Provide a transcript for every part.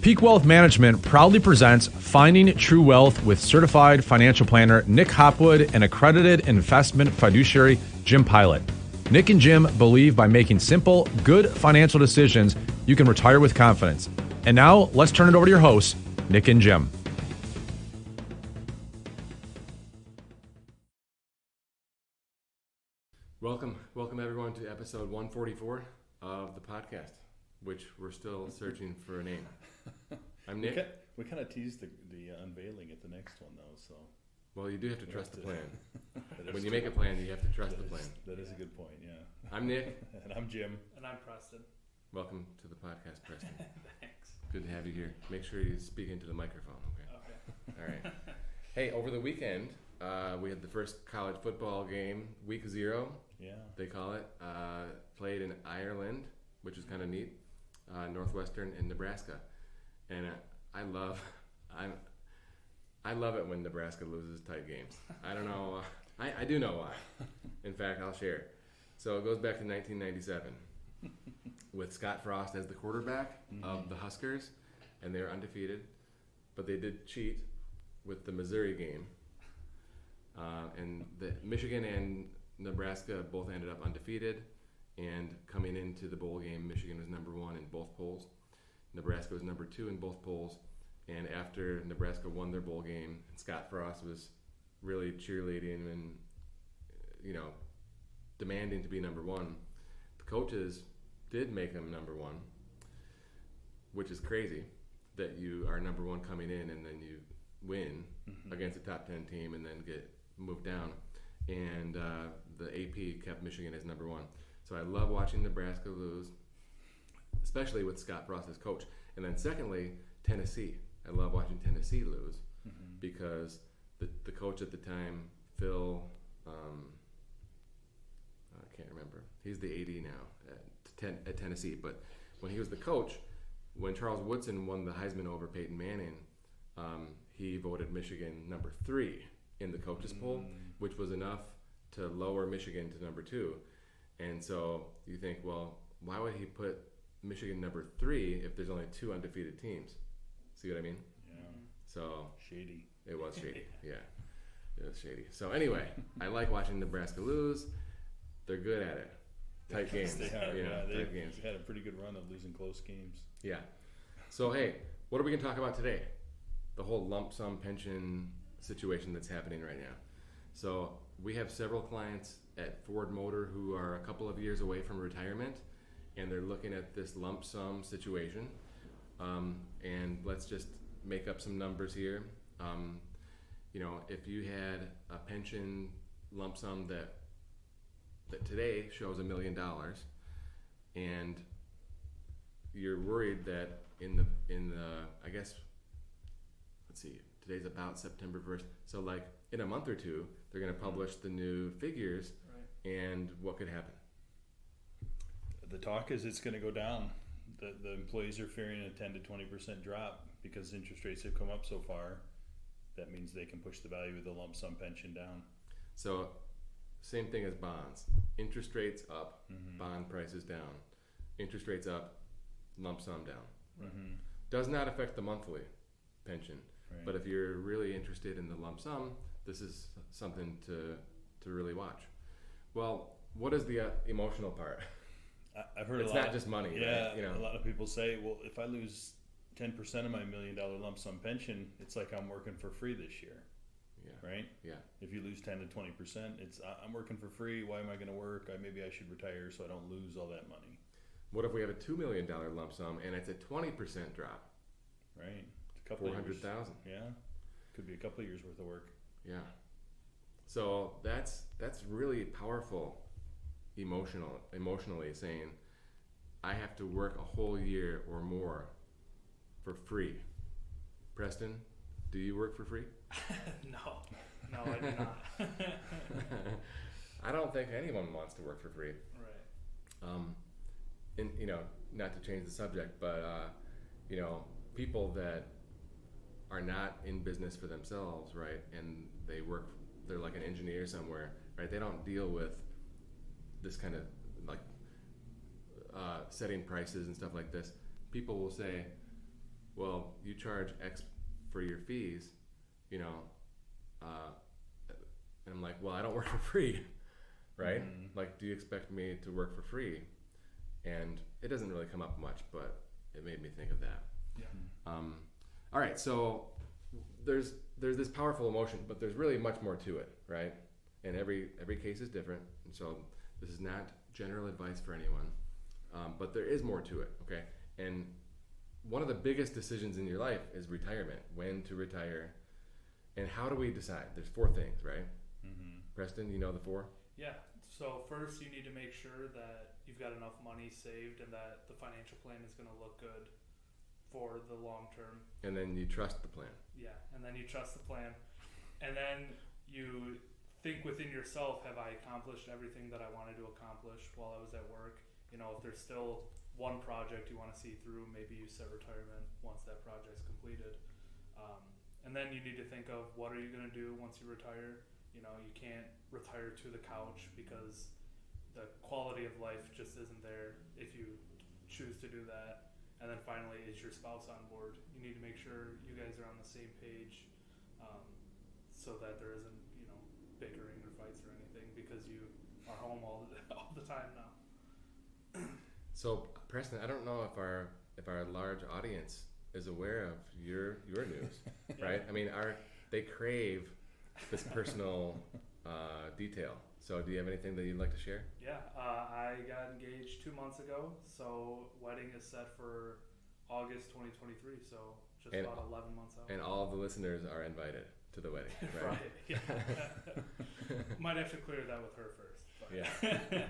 Peak Wealth Management proudly presents Finding True Wealth with certified financial planner Nick Hopwood and accredited investment fiduciary Jim Pilat. Nick and Jim believe by making simple, good financial decisions, you can retire with confidence. And now, let's turn it over to your hosts, Nick and Jim. Welcome everyone to episode 144 of the podcast, which we're still searching for a name. I'm Nick. We kind of teased the unveiling at the next one, though. So, well, you do have to trust the plan. When you make a plan, you have to trust the plan. That is a good point. Yeah. I'm Nick, and I'm Jim, and I'm Preston. Welcome to the podcast, Preston. Thanks. Good to have you here. Make sure you speak into the microphone. Okay. All right. Hey, over the weekend, we had the first college football game, week 0. Yeah. They call it. Played in Ireland, which is kind of neat. Northwestern and Nebraska, and I love it when Nebraska loses tight games. I don't know. I do know why. In fact, I'll share. So it goes back to 1997 with Scott Frost as the quarterback of the Huskers, and they were undefeated, but they did cheat with the Missouri game, and the Michigan and Nebraska both ended up undefeated. And coming into the bowl game, Michigan was number 1 in both polls. Nebraska was number 2 in both polls. And after Nebraska won their bowl game, Scott Frost was really cheerleading and, demanding to be number 1. The coaches did make him number 1, which is crazy that you are number 1 coming in and then you win against a top 10 team and then get moved down. And the AP kept Michigan as number 1. So I love watching Nebraska lose, especially with Scott Frost as coach. And then secondly, Tennessee. I love watching Tennessee lose because the coach at the time, Phil, I can't remember. He's the AD now at Tennessee. But when he was the coach, when Charles Woodson won the Heisman over Peyton Manning, he voted Michigan number 3 in the coaches poll, which was enough to lower Michigan to number 2. And so you think, well, why would he put Michigan number 3 if there's only 2 undefeated teams? See what I mean? Yeah. So shady. It was shady. Yeah, it was shady. So anyway, I like watching Nebraska lose. They're good at it. Tight games. They are. Tight games. They've had a pretty good run of losing close games. Yeah. So hey, what are we gonna talk about today? The whole lump sum pension situation that's happening right now. So we have several clients at Ford Motor who are a couple of years away from retirement, and they're looking at this lump sum situation. And let's just make up some numbers here. If you had a pension lump sum that today shows $1 million, and you're worried that in the I guess, let's see, today's about September 1st. So like in a month or two, they're going to publish the new figures, right? And what could happen? The talk is it's going to go down. The employees are fearing a 10 to 20% drop because interest rates have come up so far. That means they can push the value of the lump sum pension down. So same thing as bonds. Interest rates up, bond prices down. Interest rates up, lump sum down. Does not affect the monthly pension. Right. But if you're really interested in the lump sum, this is something to really watch. Well, what is the emotional part? I've heard it's not just money. Yeah, right? A lot of people say, well, if I lose 10% of my $1 million lump sum pension, it's like I'm working for free this year. Yeah. Right? Yeah. If you lose 10 to 20%, it's I'm working for free. Why am I going to work? Maybe I should retire so I don't lose all that money. What if we have a $2 million lump sum and it's a 20% drop? Right. It's a couple 400,000. Yeah. Could be a couple of years worth of work. Yeah. So that's really powerful emotionally saying I have to work a whole year or more for free. Preston, do you work for free? No, I do not. I don't think anyone wants to work for free. Right. And not to change the subject, but people that are not in business for themselves, right? And they're like an engineer somewhere, right? They don't deal with this kind of like setting prices and stuff like this. People will say, well, you charge X for your fees, you know, and I'm like, well, I don't work for free, right? Like, do you expect me to work for free? And it doesn't really come up much, but it made me think of that. Yeah. All right, so there's this powerful emotion, but there's really much more to it, right? And every case is different, and so this is not general advice for anyone, but there is more to it, okay? And one of the biggest decisions in your life is retirement, when to retire, and how do we decide? There's 4 things, right? Preston, you know the 4? Yeah. So first, you need to make sure that you've got enough money saved and that the financial plan is going to look good for the long term. And then you trust the plan. Yeah, and then you trust the plan, and then you think within yourself, have I accomplished everything that I wanted to accomplish while I was at work? You know, if there's still one project you want to see through, maybe you set retirement once that project's completed. And then you need to think of, what are you going to do once you retire? You know, you can't retire to the couch because the quality of life just isn't there if you choose to do that. And then finally, is your spouse on board? You need to make sure you guys are on the same page, so that there isn't, you know, bickering or fights or anything, because you are home all the time now. So, Preston, I don't know if our large audience is aware of your news, right? I mean, they crave this personal detail. So, do you have anything that you'd like to share? Yeah, I got engaged 2 months ago, so wedding is set for August 2023, so just about 11 months out. And all of the listeners are invited to the wedding, right? Right, yeah. Might have to clear that with her first. But. Yeah.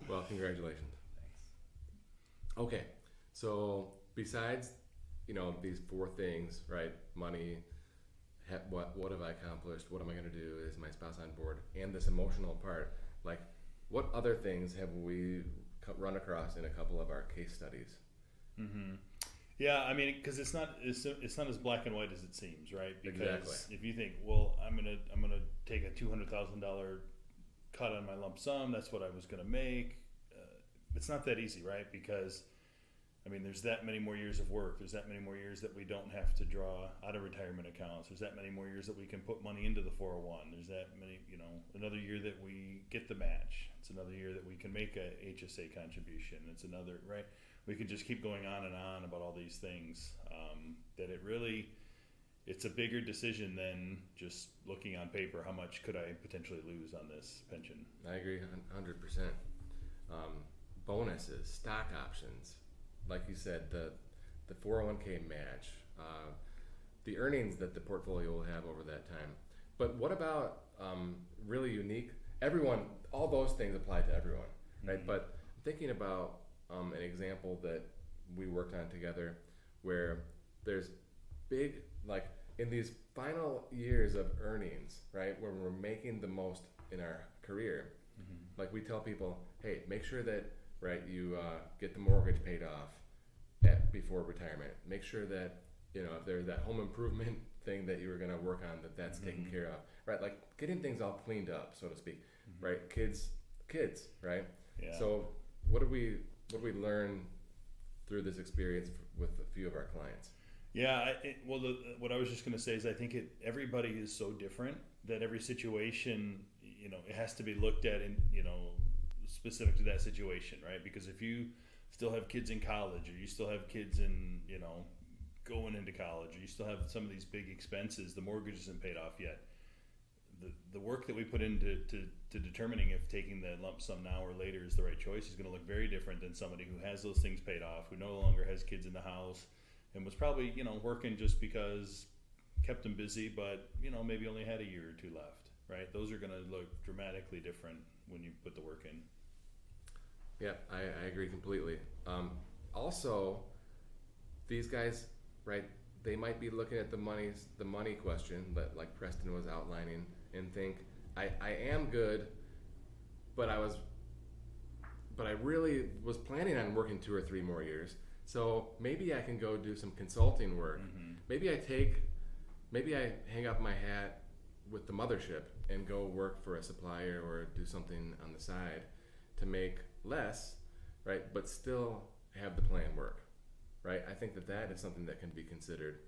Well, congratulations. Thanks. Okay, so besides, you know, these 4 things, right? Money, what have I accomplished? What am I going to do? Is my spouse on board? And this emotional part, like, what other things have we run across in a couple of our case studies? Yeah, I mean, because it's not as black and white as it seems, right? Because Exactly. if you think, well, I'm gonna take a $200,000 cut on my lump sum, that's what I was gonna make. It's not that easy, right? Because I mean, there's that many more years of work. There's that many more years that we don't have to draw out of retirement accounts. There's that many more years that we can put money into the 401. There's that many, you know, another year that we get the match. It's another year that we can make a HSA contribution. It's another, right? We can just keep going on and on about all these things. That it's a bigger decision than just looking on paper. How much could I potentially lose on this pension? I agree 100%. Bonuses, stock options, like you said, the 401k match, the earnings that the portfolio will have over that time. But what about really unique? Everyone, all those things apply to everyone, right? But thinking about an example that we worked on together, where there's big, like in these final years of earnings, right, where we're making the most in our career, like we tell people, hey, make sure that, right, you get the mortgage paid off before retirement. Make sure that, you know, if there's that home improvement thing that you were going to work on, that's taken care of, right? Like getting things all cleaned up, so to speak, right? Kids, right? Yeah. So what do we learn through this experience with a few of our clients? Yeah, what I was just going to say is I think everybody is so different that every situation, you know, it has to be looked at in, you know, specific to that situation, right? Because if you still have kids in college, or you still have kids in, you know, going into college, or you still have some of these big expenses, the mortgage isn't paid off yet. The work that we put into determining if taking the lump sum now or later is the right choice is going to look very different than somebody who has those things paid off, who no longer has kids in the house, and was probably, you know, working just because kept them busy, but, you know, maybe only had a year or 2 left, right? Those are going to look dramatically different when you put the work in. Yeah, I agree completely. Also, these guys, right, they might be looking at the money question that, like Preston was outlining, and think, I am good, but I really was planning on working 2 or 3 more years. So maybe I can go do some consulting work. Maybe I hang up my hat with the mothership and go work for a supplier or do something on the side to make less, right? But still have the plan work, right? right? I think that is something that can be considered.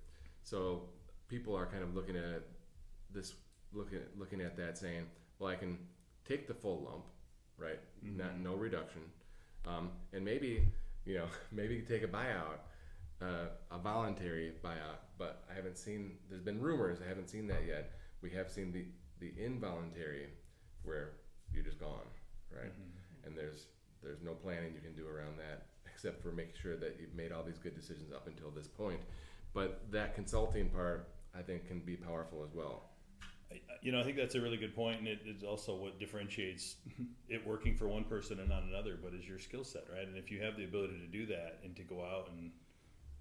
So people are kind of looking at this, looking at that, saying, well, I can take the full lump, right? No reduction, and maybe take a buyout, a voluntary buyout. But I haven't seen. There's been rumors. I haven't seen that yet. We have seen the involuntary, where you're just gone, right? And there's no planning you can do around that, except for making sure that you've made all these good decisions up until this point. But that consulting part, I think, can be powerful as well. I think that's a really good point, and it's also what differentiates it working for one person and not another, but is your skill set, right? And if you have the ability to do that and to go out and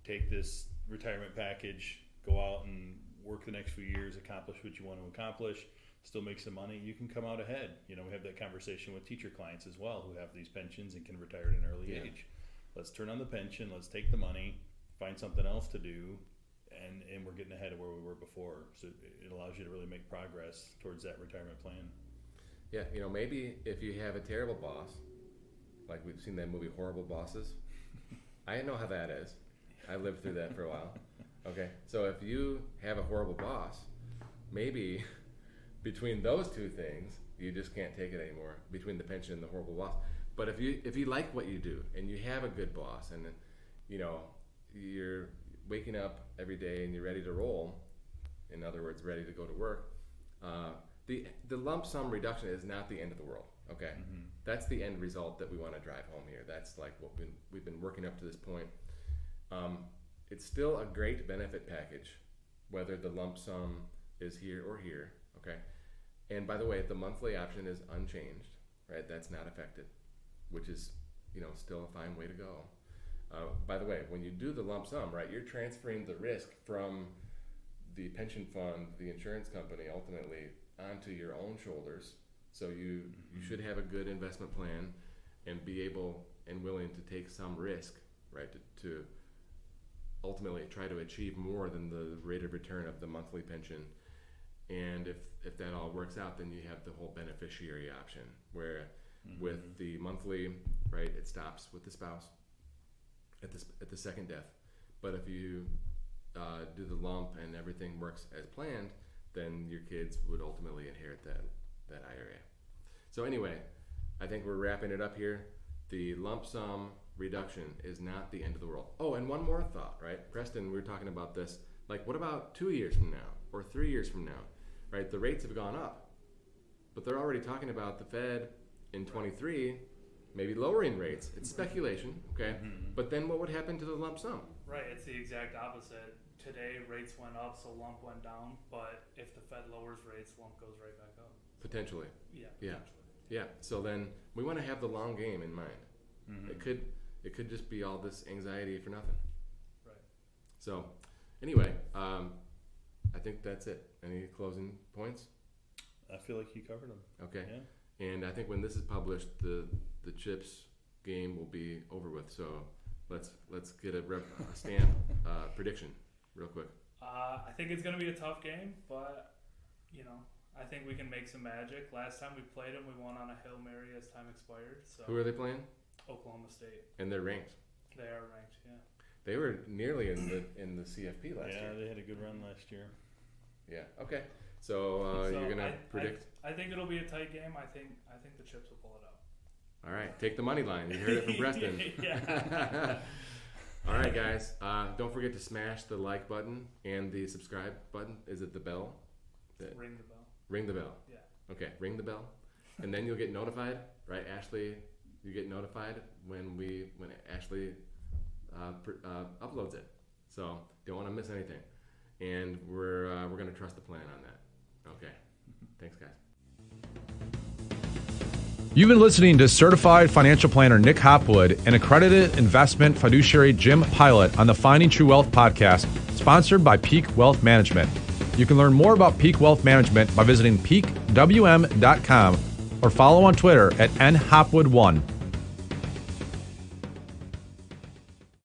take this retirement package, go out and work the next few years, accomplish what you want to accomplish, still make some money, you can come out ahead. We have that conversation with teacher clients as well who have these pensions and can retire at an early age. Let's turn on the pension, let's take the money, find something else to do, and we're getting ahead of where we were before. So it allows you to really make progress towards that retirement plan. Yeah, maybe if you have a terrible boss, like we've seen that movie Horrible Bosses, I know how that is. I lived through that for a while. Okay, so if you have a horrible boss, maybe between those two things, you just can't take it anymore, between the pension and the horrible boss. But if you like what you do and you have a good boss, and you're waking up every day and you're ready to roll, in other words, ready to go to work, the lump sum reduction is not the end of the world. Okay, that's the end result that we want to drive home here. That's like what we've been working up to this point. It's still a great benefit package, whether the lump sum is here or here. Okay, and by the way, the monthly option is unchanged, right? That's not affected, which is still a fine way to go. By the way, when you do the lump sum, right, you're transferring the risk from the pension fund, the insurance company, ultimately onto your own shoulders. So you should have a good investment plan and be able and willing to take some risk, right, to ultimately try to achieve more than the rate of return of the monthly pension. And if that all works out, then you have the whole beneficiary option, where with the monthly, right, it stops with the spouse at the second death. But if you do the lump and everything works as planned, then your kids would ultimately inherit that IRA. So anyway, I think we're wrapping it up here. The lump sum reduction is not the end of the world. Oh, and one more thought, right? Preston, we were talking about this. Like, what about 2 years from now or 3 years from now, right? The rates have gone up, but they're already talking about the Fed in 23 maybe lowering rates. It's speculation, okay? But then what would happen to the lump sum? Right, it's the exact opposite. Today, rates went up, so lump went down. But if the Fed lowers rates, lump goes right back up. Potentially. Yeah. Potentially. Yeah. So then we want to have the long game in mind. It could just be all this anxiety for nothing. Right. So anyway, I think that's it. Any closing points? I feel like you covered them. Okay. Yeah. And I think when this is published, the CHIPS game will be over with. So let's get a stamp prediction real quick. I think it's going to be a tough game, but I think we can make some magic. Last time we played them, we won on a Hail Mary as time expired. So who are they playing? Oklahoma State. And they're ranked. They are ranked, yeah. They were nearly in the CFP last year. Yeah, they had a good run last year. Yeah. Okay. So you're gonna predict? I think it'll be a tight game. I think the Chips will pull it out. All right. Take the money line. You heard it from Preston. Yeah. All right, guys. Don't forget to smash the like button and the subscribe button. Is it the bell? Ring the bell. Ring the bell. Yeah. Okay. Ring the bell, and then you'll get notified, right, Ashley? You get notified when Ashley uploads it. So don't want to miss anything, and we're gonna trust the plan on that. Okay. Thanks, guys. You've been listening to Certified Financial Planner Nick Hopwood and accredited investment fiduciary Jim Pilat on the Finding True Wealth podcast, sponsored by Peak Wealth Management. You can learn more about Peak Wealth Management by visiting peakwm.com or follow on Twitter at nhopwood1.